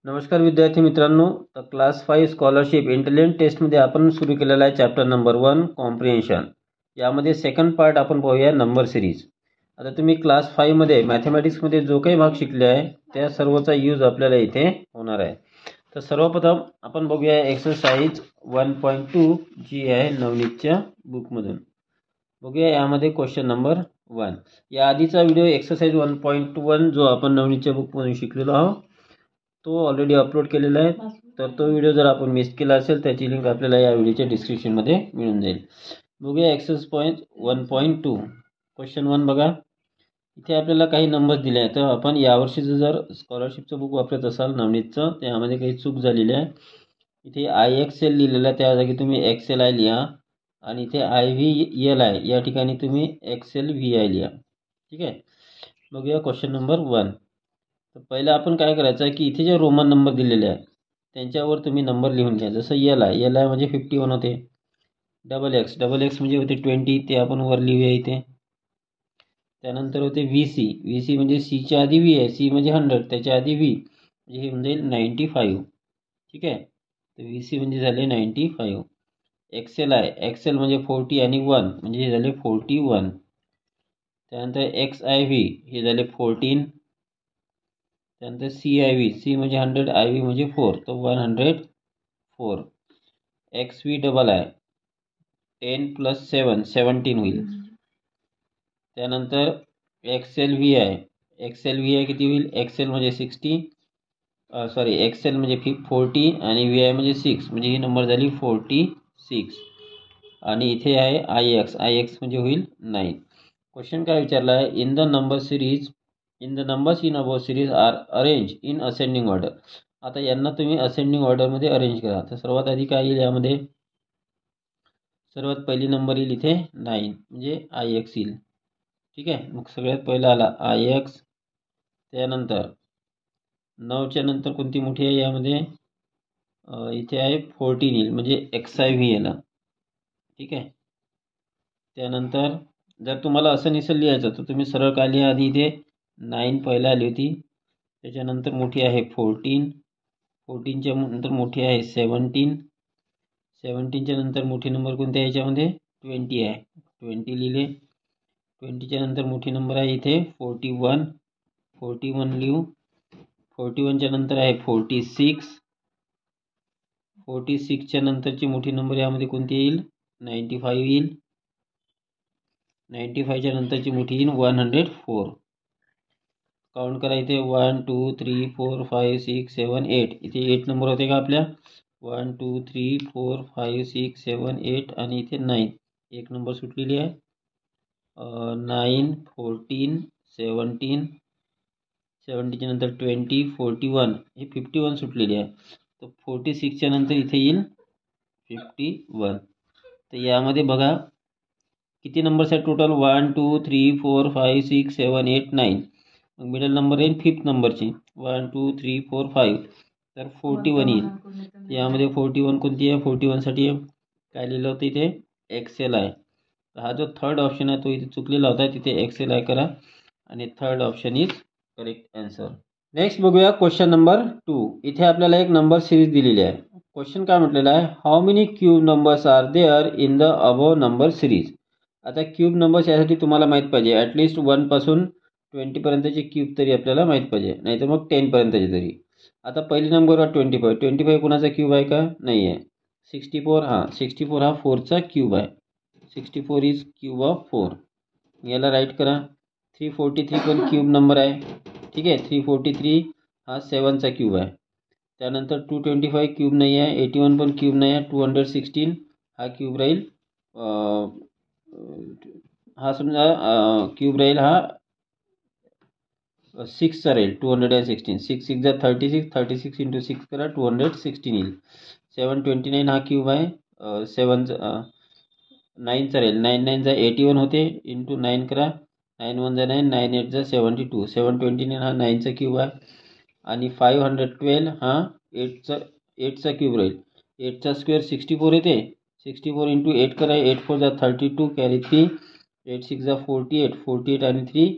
नमस्कार विद्यार्थी मित्रांनो, तर क्लास 5 स्कॉलरशिप इंटेलिजंट टेस्टमध्ये आपण सुरू केलेला आहे चॅप्टर नंबर 1 कॉम्प्रिहेन्शन. यामध्ये सेकंड पार्ट आपण पाहूया नंबर सिरीज. आता तुम्ही क्लास 5 मध्ये मॅथमॅटिक्समध्ये जो काही भाग शिकले आहे त्या सर्वचा यूज आपल्याला इथे होणार आहे. तर सर्वप्रथम आपण बघूया एक्सरसाइज 1.2 जी आहे नवनीतच्या बुकमधून. बघूया यामध्ये क्वेश्चन नंबर 1. या आधीचा व्हिडिओ एक्सरसाइज 1.1 जो आपण नवनीतच्या बुकमधून शिकलेलो आहोत तो ऑलरेडी अपलोड केलेला आहे. तर तो व्हिडिओ जर आपण मिस केला असेल त्याची लिंक आपल्याला या व्हिडिओच्या डिस्क्रिप्शनमध्ये मिळून जाईल. बघूया एक्सरसाइज 1.2 क्वेश्चन 1. बघा इथे आपल्याला काही नंबर्स दिले आहेत. तर आपण यावर्षीचं जर स्कॉलरशिपचं बुक वापरत असाल नवनीतचं त्यामध्ये काही चूक झालेली आहे. इथे IXL लिहिलेलं आहे त्या जागी तुम्ही XLI लिहा आणि इथे IVLI या ठिकाणी तुम्ही XLVI लिहा. ठीक आहे. बघूया क्वेश्चन नंबर 1. तर पहिलं आपण काय करायचं आहे की इथे जे रोमन नंबर दिलेले आहेत त्यांच्यावर तुम्ही नंबर लिहून घ्या. जसं LI म्हणजे 51 होते. डबल एक्स म्हणजे होते 20 ते आपण वर लिहूया इथे. त्यानंतर होते VC म्हणजे सीच्या आधी V आहे. C म्हणजे 100 त्याच्या आधी V म्हणजे हे म्हणजे 95. ठीक आहे. तर VC म्हणजे झाले 95. XL म्हणजे 40 आणि 1 म्हणजे हे झाले 41. त्यानंतर XIV हे झाले 14. त्यानंतर C म्हणजे 100 IV म्हणजे 4 तो 104. XVII 10 + 7 17 होईल. त्यानंतर XLVI किती होईल. XL म्हणजे 60 XL म्हणजे 40 आणि VI म्हणजे 6 म्हणजे ही नंबर झाली 46. आणि इथे आहे IX म्हणजे होईल 9. क्वेश्चन काय विचारला आहे. In the numbers in above series are arrange in ascending order. आता यांना तुम्ही असेंडिंग ऑर्डरमध्ये अरेंज करा. तर सर्वात आधी काय येईल यामध्ये. सर्वात पहिली नंबर येईल इथे 9 म्हणजे IX येईल. ठीक आहे. मग सगळ्यात पहिला आला IX. त्यानंतर 9च्या नंतर कोणती मोठी आहे यामध्ये इथे आहे 14 येईल म्हणजे XIV येईल. ठीक आहे. त्यानंतर जर तुम्हाला असं नसेल लिहायचं तर तुम्ही सरळ काय लिहा. आधी इथे 9 पहिला आली होती. त्याच्यानंतर मोठी आहे 14. 14च्या नंतर मोठी आहे 17. 17च्या नंतर मोठी नंबर कोणत्या याच्यामध्ये 20 आहे. 20 लिहिले. 20च्या नंतर मोठी नंबर आहे इथे 41. 41 लिहू. 41च्या नंतर आहे 46. 46च्या नंतरची मोठी नंबर यामध्ये कोणती येईल 95 येईल. 95च्या नंतरची मोठी येईल 104. काउंट करा इथे 1 2 3 4 5 6 7 8. इथे 8 नंबर होते का आपल्या 1 2 3 4 5 6 7 8 आणि इथे 9 एक नंबर सुटलेली आहे. 9 14 17. 17च्या नंतर 20 41 हे 51 सुटलेली आहे. तर 46च्या नंतर इथे येईल 51. तर यामध्ये बघा किती नंबर्स आहेत टोटल 1 2 3 4 5 6 7 8 9. मग मिडल नंबर येईल 5th नंबरची 1 2 3 4 5. तर 41 येईल. यामध्ये 41 कोणती आहे 41 साठी काय लिहिलं होतं इथे XLI. हा जो थर्ड ऑप्शन आहे तो इथे चुकलेला होता. तिथे XLI करा आणि third option is correct answer. Next बघूया क्वेश्चन नंबर 2. इथे आपल्याला एक नंबर सिरीज दिलेली आहे. क्वेश्चन काय म्हटलेला आहे. How many cube numbers are there in the above number series. आता क्यूब नंबर्स यासाठी तुम्हाला माहीत पाहिजे ॲटलिस्ट 1 पासून 20 पर्यंतचे क्यूब तरी आपल्याला माहीत पाहिजे. नाहीतर मग 10 पर्यंतचे तरी. आता पहिली नंबरवर 25 कोणाचा क्यूब आहे का नाही आहे. 64 हा 4चा क्यूब आहे. 64 इज क्यूब ऑफ 4. याला राईट करा. 343 पण क्यूब नंबर आहे. ठीक आहे. 343 हा 7चा क्यूब आहे. त्यानंतर 225 क्यूब नाही आहे. 81 पण क्यूब नाही आहे. 216 हा क्यूब राहील. हा समजा क्यूब राहील हा 6चा राहील 216. 6 6 जा 36. 36 इंटू 6 करा 216 येईल. 729 हा क्यूब आहे. 9चा राहील. 9 9 जा 81 होते इंटू 9 करा. 9 1 जा 9 9 8 जा 72. 729 हा 9चा क्यूब आहे. आणि 512 हा 8चा क्यूब राहील. 8चा स्क्वेअर 64 येते. 64 इंटू 8 करा. 8 4 जा 32 कॅरी 3. 8 6 जा 48. 48 आणि 3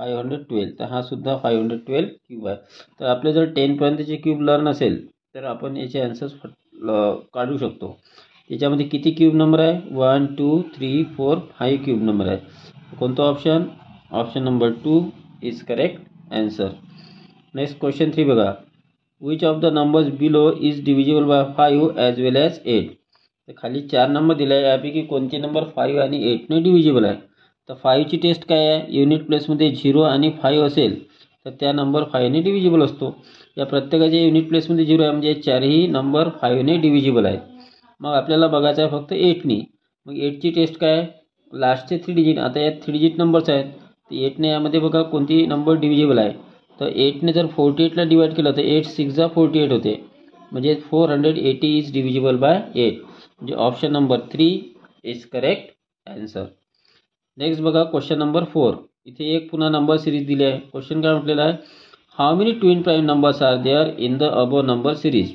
512. तर हा सुद्धा 512 क्यूब आहे. तर आपले जर 10पर्यंतचे क्यूब लर्न असेल तर आपण याचे आन्सर्स काढू शकतो. त्याच्यामध्ये किती क्यूब नंबर आहे? 1 2 3 4 5 क्यूब नंबर आहे. कोणता option? Option number 2 is correct answer. Next question 3 बघा. Which of the numbers below is divisible by 5 as well as 8. तर खाली 4 नंबर दिले आहे, यापैकी कोणते नंबर 5 आणि 8ने डिव्हिजिबल आहे? तर 5ची टेस्ट काय आहे? युनिट प्लेसमध्ये 0 आणि 5 असेल तर त्या नंबर 5ने डिव्हिजिबल असतो. या प्रत्येकाच्या युनिट प्लेसमध्ये 0 आहे म्हणजे चारही नंबर 5ने डिव्हिजिबल आहेत. मग आपल्याला बघायचं आहे फक्त 8ने. मग 8ची टेस्ट काय आहे? लास्टचे 3 डिजिट. आता यात 3 डिजिट नंबर्स आहेत तर 8ने यामध्ये बघा कोणती नंबर डिव्हिजिबल आहे. तर 8ने जर 48ला डिवाइड केलं तर 8 6 जा 48 होते, म्हणजे 480 इज डिव्हिजिबल बाय 8. म्हणजे option number 3 is correct answer. Next बघा क्वेश्चन नंबर 4. इथे एक पुन्हा नंबर सिरीज दिली आहे. क्वेश्चन काय म्हटलेला आहे? How many twin prime numbers are there in the above number series.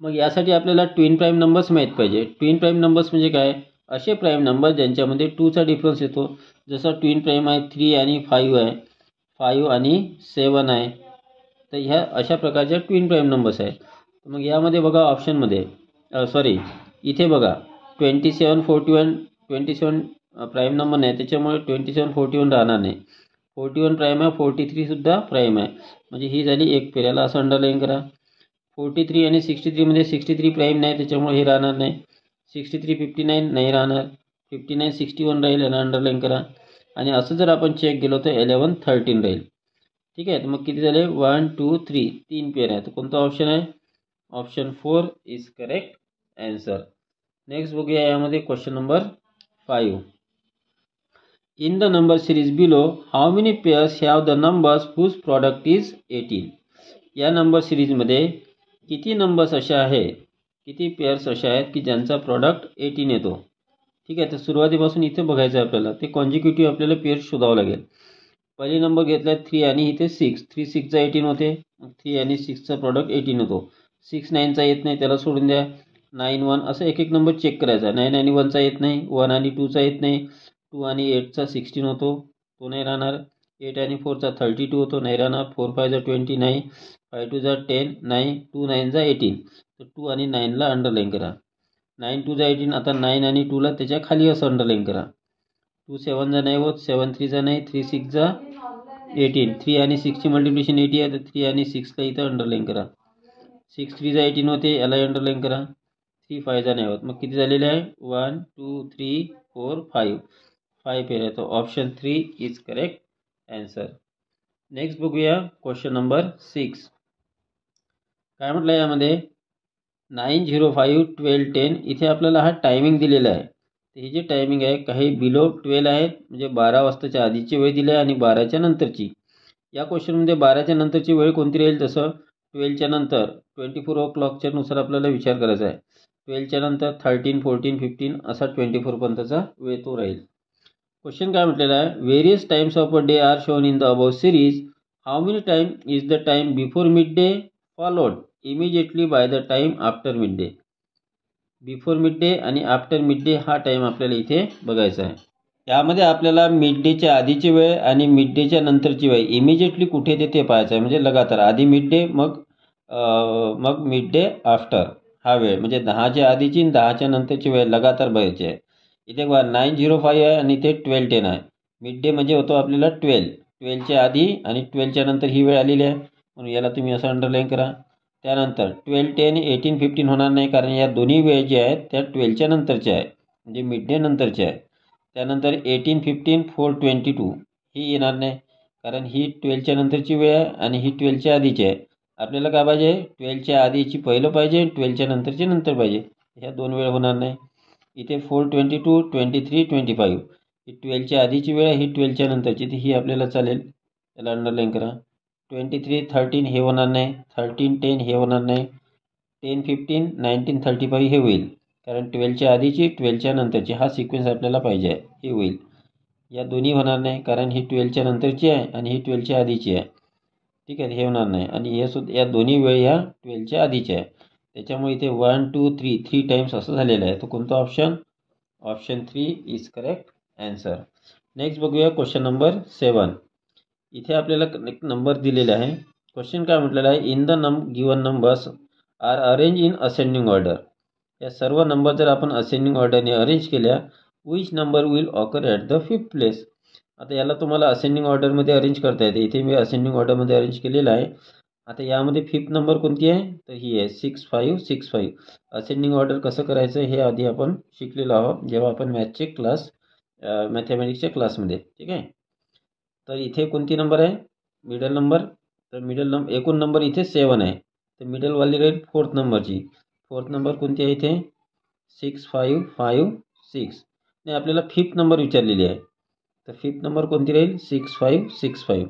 मग यासाठी आपल्याला ट्विन प्राईम नंबर्स माहीत पाहिजे. ट्विन प्राईम नंबर्स म्हणजे काय? असे प्राईम नंबर ज्यांच्यामध्ये 2चा डिफरन्स येतो. जसं ट्विन प्राईम आहे 3 आणि 5 आहे, 5 आणि 7 आहे. तर ह्या अशा प्रकारच्या ट्विन प्राईम नंबर्स आहेत. मग यामध्ये बघा ऑप्शनमध्ये इथे बघा 27 41. 27 प्राईम नंबर नाही त्याच्यामुळे 27 41 राहणार नाही. 41 प्राईम आहे, 43 सुद्धा प्राईम आहे, म्हणजे ही झाली एक पेर. याला असं अंडरलाईन करा. 43 आणि 63 मध्ये 63 प्राईम नाही त्याच्यामुळे हे राहणार नाही. 63 59 नाही राहणार. 59 61 राहील, याला अंडरलाईन करा. आणि असं जर आपण चेक केलं तर 11 13 राहील. ठीक आहे. तर मग किती झाले? 1 2 3 3 पेर आहे. तर कोणता ऑप्शन आहे? Option 4 is correct answer. Next बघूया यामध्ये question number 5. In the number series below how many pairs have the numbers whose product is 18. या नंबर सिरीजमध्ये किती नंबर्स असे आहेत, किती पेअर्स असे आहेत की ज्यांचा प्रॉडक्ट 18 येतो. ठीक आहे. तर सुरुवातीपासून इथे बघायचं आहे आपल्याला. ते कॉन्जिक्युटिव्ह आपल्याला पेअर्स शोधावं लागेल. पहिले नंबर घेतला 3 आणि इथे 6. 3 6 जा 18 होते. 3 आणि 6चा प्रॉडक्ट 18 होतो. 6 9चा येत नाही, त्याला सोडून द्या. 9 1 असं एक एक नंबर चेक करायचा. 9 आणि 1चा येत नाही, 1 आणि 2चा येत नाही. 2 आणि 8चा 16 होतो, तो नाही राहणार. 8 आणि 4चा 32 होतो, नाही राहणार. 4 5 जा 20 नाही. 5 2 जा 10 नाही. 2 9 जा 18. तर 2 आणि 9ला अंडरलाईन करा. 9 2 जा 18. आता 9 आणि 2ला त्याच्या खाली असं अंडरलाईन करा. 2 7 जा नाही होत, 7 3 जा नाही, 3 6 जा 18. 3 आणि 6ची मल्टिप्लिकेशन 80 आहे, तर 3 आणि 6ला इथं अंडरलाईन करा. 6 3 जा 18 होते, याला अंडरलाईन करा. 3 5 जा नाही होत. मग किती झालेले आहे? 1 2 3 4 5 5 पेर आहे. तो option 3 is correct answer. Next बघूया क्वेश्चन नंबर 6. काय म्हटलं यामध्ये? 9 0 5 12 10. इथे आपल्याला हा टायमिंग दिलेला आहे. तर ही जी टायमिंग आहे काही बिलो 12 आहेत, म्हणजे 12 वाजताच्या आधीची वेळ दिली आहे आणि 12च्या नंतरची. या क्वेश्चनमध्ये 12च्या नंतरची वेळ कोणती राहील? तसं 12च्या नंतर 24 o'clockच्या नुसार आपल्याला विचार करायचा आहे. 12च्या नंतर 13 14 15 असा 24 पर्यंतचा वेळ तो राहील. क्वेश्चन काय म्हटलेला आहे? Various times of a day are shown in the above series. How many time is the time before midday followed immediately by the time after midday. Before midday आणि after midday हा time आपल्याला इथे बघायचा आहे. यामध्ये आपल्याला mid डेच्या आधीची वेळ आणि मिड डेच्या नंतरची वेळ इमिजिएटली कुठे येते ते पाहायचं आहे. म्हणजे लगातार आधी मिड डे मग मिड डे आफ्टर हा वेळ, म्हणजे 10च्या आधीची आणि 10च्या नंतरची वेळ लगातार बघायची आहे. इथे बघा 9 0 5 आहे आणि इथे 12 10 आहे. मिड डे म्हणजे होतो आपल्याला 12च्या आधी आणि 12च्या नंतर ही वेळ आलेली आहे, म्हणून याला तुम्ही असं अंडरलाईन करा. त्यानंतर 12 10 18 15 होणार नाही, कारण या दोन्ही वेळ ज्या आहेत त्या 12च्या नंतरच्या आहे, म्हणजे मिड डे नंतरच्या आहे. त्यानंतर 18 15 4 22 ही येणार नाही, कारण ही 12च्या नंतरची वेळ आहे आणि ही 12च्या आधीची आहे. आपल्याला काय पाहिजे? 12च्या आधीची पहिलं पाहिजे, 12च्या नंतरची नंतर पाहिजे. ह्या दोन वेळ होणार नाही. इथे 4 22 23 25 ही 12च्या आधीची वेळ आहे, ही 12च्या नंतरची, ती ही आपल्याला चालेल, त्याला अंडरलाईन करा. 23 13 हे होणार नाही. 13 10 हे होणार नाही. 10 15 19 35 हे होईल, कारण 12च्या आधीची 12च्या नंतरची हा सिक्वेन्स आपल्याला पाहिजे आहे, हे होईल. या दोन्ही होणार नाही, कारण ही 12च्या नंतरची आहे आणि ही 12च्या आधीची आहे. ठीक आहे, हे होणार नाही. आणि हे सुद्धा या दोन्ही वेळ या 12च्या आधीच्या आहे, त्याच्यामुळे इथे 1 2 3 3 टाइम्स असं झालेलं आहे. तो कोणता option? Option 3 is correct answer. Next बघूया क्वेश्चन नंबर 7. इथे आपल्याला एक नंबर दिलेला आहे. क्वेश्चन काय म्हटलेला आहे, in the given numbers are arrange in ascending order. या सर्व नंबर जर आपण असेंडिंग ऑर्डरने अरेंज केल्या, which number will occur at the 5th place. आता याला तुम्हाला असेंडिंग ऑर्डरमध्ये अरेंज करता येते. इथे मी असेंडिंग ऑर्डरमध्ये अरेंज केलेलं आहे. आता यामध्ये 5th नंबर कोणती आहे, तर ही आहे 6 5 6 5. असेंडिंग ऑर्डर कसं करायचं हे आधी आपण शिकलेलो आहोत जेव्हा आपण मॅथचे क्लास मॅथमॅटिक्सच्या क्लासमध्ये. ठीक आहे. तर इथे कोणती नंबर आहे, मिडल नंबर. तर एकूण नंबर इथे 7 आहे. तर मिडलवाली राहील 4th नंबरची. 4th नंबर कोणती आहे इथे, 6 5 5 6. नाही, आपल्याला 5th नंबर विचारलेली आहे. तर 5th नंबर कोणती राहील, 6 5 6 5.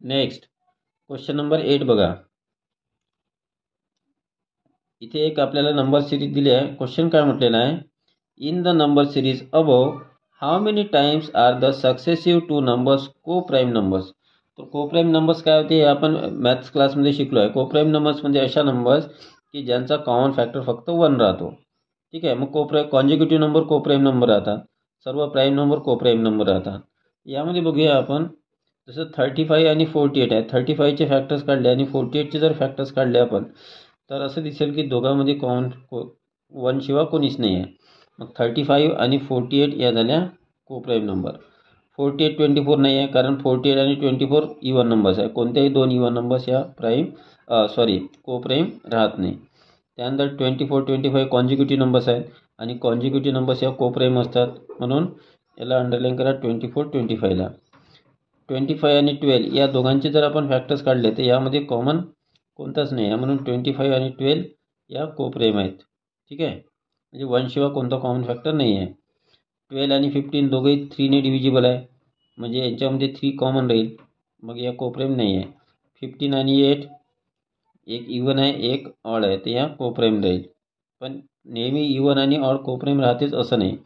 नेक्स्ट क्वेश्चन नंबर 8 बघा. इथे एक आपल्याला नंबर सिरीज दिली आहे. क्वेश्चन काय म्हटलेला आहे, in the number series above how many times are the successive two numbers coprime numbers. तर को प्राईम नंबर्स काय होते हे आपण मॅथ्स क्लासमध्ये शिकलो आहे. को प्राईम नंबर्स म्हणजे अशा नंबर्स की ज्यांचा कॉमन फॅक्टर फक्त 1 राहतो. ठीक आहे. मग कॉन्जिक्युटिव्ह नंबर को प्राईम नंबर राहतात, सर्व प्राईम नंबर को प्राईम नंबर राहतात. यामध्ये बघूया आपण, जसं 35 आणि 48 आहे. 35चे फॅक्टर्स काढले आणि 48चे जर फॅक्टर्स काढले आपण, तर असं दिसेल की दोघांमध्ये कॉमन 1 शिवाय कोणीच नाही आहे. मग 35 आणि 48 या झाल्या को प्राईम नंबर. 48 24 नाही आहे, कारण 48 आणि 24 इवन नंबर्स आहे. कोणत्याही 2 इवन नंबर्स या को प्राईम राहत नाही. त्यानंतर 24 25 कॉन्जिक्युटिव्ह नंबर्स आहेत आणि कॉन्जिक्युटिव्ह नंबर्स या को प्राईम असतात. म्हणून याला अंडरलाईन करा 24 25ला. 25 आणि 12 या दोघांचे जर आपण फॅक्टर्स काढले तर यामध्ये कॉमन कोणताच नाही आहे. म्हणून 25 आणि 12 या को प्राईम आहेत. ठीक आहे. म्हणजे 1 शिवाय कोणता कॉमन फॅक्टर नाही आहे. 12 आणि 15 दोघंही 3ने डिव्हिजिबल आहे, म्हणजे यांच्यामध्ये 3 कॉमन राहील. मग या को प्राईम नाही आहे. 15 आणि 8 एक इवन आहे, एक ऑड आहे, तर या को प्राईम राहील. पण नेहमी इवन आणि ऑड को प्राईम राहतेच असं नाही.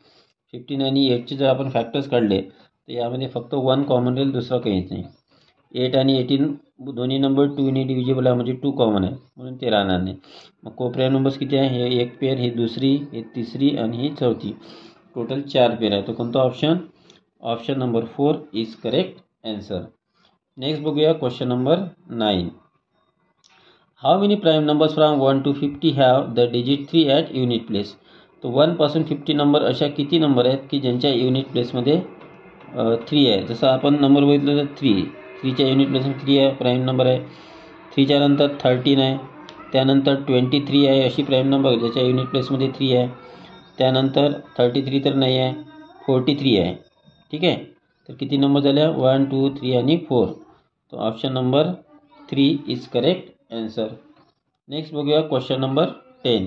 15 आणि 8चे जर आपण फॅक्टर्स काढले तर यामध्ये फक्त 1 कॉमन राहील, दुसरं काहीच नाही. 8 आणि 18 दोन्ही नंबर 2ने डिव्हिजिबल आहे, म्हणजे 2 कॉमन आहे, म्हणून ते राहणार नाही. मग को प्राईम नंबर्स किती आहे, हे एक पेअर, ही दुसरी, ही तिसरी आणि ही चौथी. टोटल 4 पेअर आहे. तर कोणता option number 4 is correct answer. Next बघूया question number 9. How many prime numbers from 1 to 50 have the digit 3 at unit place. तर 1 पासून 50 नंबर अशा किती नंबर आहेत की ज्यांच्या युनिट प्लेसमध्ये 3 आहे. जसं आपण नंबर बघितलं तर 3च्या युनिट प्लेसमध्ये 3 आहे, प्राईम नंबर आहे. 3च्या नंतर 13 आहे, त्यानंतर 23 आहे, अशी प्राईम नंबर ज्याच्या युनिट प्लेसमध्ये 3 आहे. त्यानंतर 33 तर नाही आहे, 43 आहे. ठीक आहे. तर किती नंबर झाल्या, 1 2 3 आणि 4. तर option number 3 is correct answer. Next बघूया क्वेश्चन नंबर 10.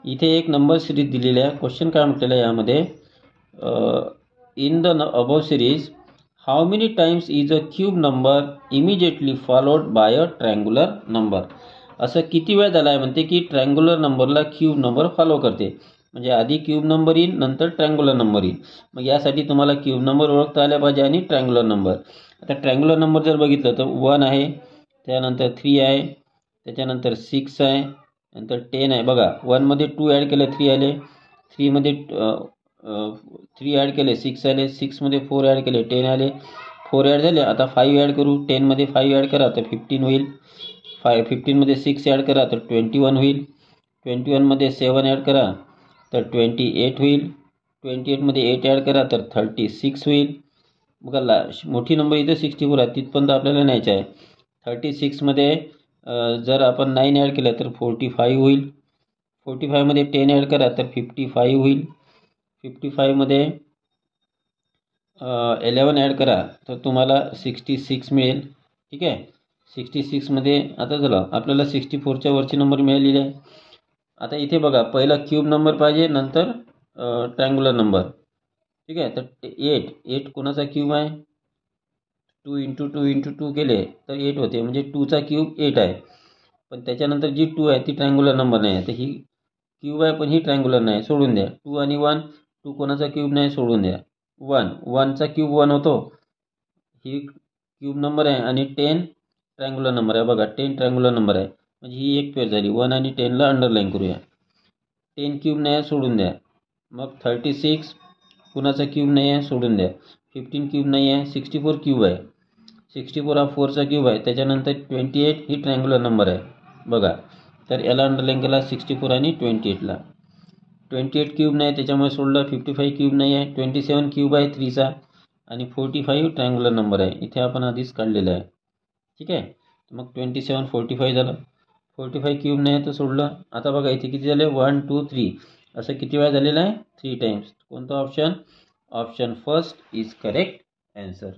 इथे एक नंबर सिरीज दिलेली आहे. क्वेश्चन काय म्हटलेलं आहे यामध्ये, in the above series how many times is a cube number immediately followed by a triangular number. असं किती वेळ झाला आहे म्हणते की ट्रायंग्युलर नंबरला क्यूब नंबर फॉलो करते. म्हणजे आधी क्यूब नंबर येईल, नंतर ट्रायंग्युलर नंबर येईल. मग यासाठी तुम्हाला क्यूब नंबर ओळखता आल्या पाहिजे आणि ट्रायंग्युलर नंबर. आता ट्रायंग्युलर नंबर जर बघितलं तर 1 आहे, त्यानंतर 3 आहे, त्याच्यानंतर 6 आहे, नंतर 10 आहे. बघा 1मध्ये 2 ॲड केले 3 आले, 3मध्ये 3 ॲड केले 6 आले, 6मध्ये 4 ॲड केले 10 आले, 4 ॲड झाले. आता 5 ॲड करू, 10मध्ये 5 ॲड करा तर 15 होईल. 15मध्ये 6 ॲड करा तर 21 होईल. 21मध्ये 7 ॲड करा तर 28 होईल. 28मध्ये 8 ॲड करा तर 36 होईल. बघा मोठी नंबर इथे 64 आहे, तिथपर्यंत आपल्याला न्यायचं आहे. 36मध्ये जर आपण 9 ॲड केलं तर 45 होईल. 45मध्ये 10 ॲड करा तर 55 होईल. 55मध्ये 11 ॲड करा तर तुम्हाला 66 मिळेल. ठीक आहे. 66मध्ये आता झालं आपल्याला 64च्या वरची नंबर मिळालेली आहे. आता इथे बघा पहिला क्यूब नंबर पाहिजे, नंतर ट्रायंग्युलर नंबर. ठीक आहे. तर 8 कोणाचा क्यूब आहे, 2 × 2 × 2 केले तर 8 होते, म्हणजे 2चा क्यूब 8 आहे. पण त्याच्यानंतर जी 2 आहे ती ट्रायंग्युलर नंबर नाही आहे, तर ही क्यूब आहे पण ही ट्रायंग्युलर नाही, सोडून द्या. 2 आणि 1, 2 कोणाचा क्यूब नाही, सोडून द्या. 1चा क्यूब 1 होतो, ही क्यूब नंबर आहे. आणि 10 ट्रायंग्युलर नंबर आहे. बघा 10 ट्रायंग्युलर नंबर आहे, म्हणजे ही एक पेअर झाली. 1 आणि 10ला अंडरलाईन करूया. 10 क्यूब नाही आहे, सोडून द्या. मग 36 कुणाचा क्यूब नाही आहे, सोडून द्या. 15 क्यूब नाही आहे, 64 क्यूब आहे. 64 हा 4चा क्यूब आहे. त्याच्यानंतर 28 ही ट्रायंग्युलर नंबर आहे बघा. तर याला अंडरलाईन केला 64 आणि 28ला. 28 क्यूब नाही त्याच्यामुळे सोडलं. 55 क्यूब नाही आहे. 27 क्यूब आहे 3चा आणि 45 ट्रायंग्युलर नंबर आहे. इथे आपण आधीच काढलेलं आहे. ठीक आहे. मग 27 45 झालं. 45 क्यूब नाही तर सोडलं. आता बघा इथे किती झाले 1 2 3 असं किती वेळा झालेलं आहे 3 टाइम्स. कोणता option? Option first is correct answer.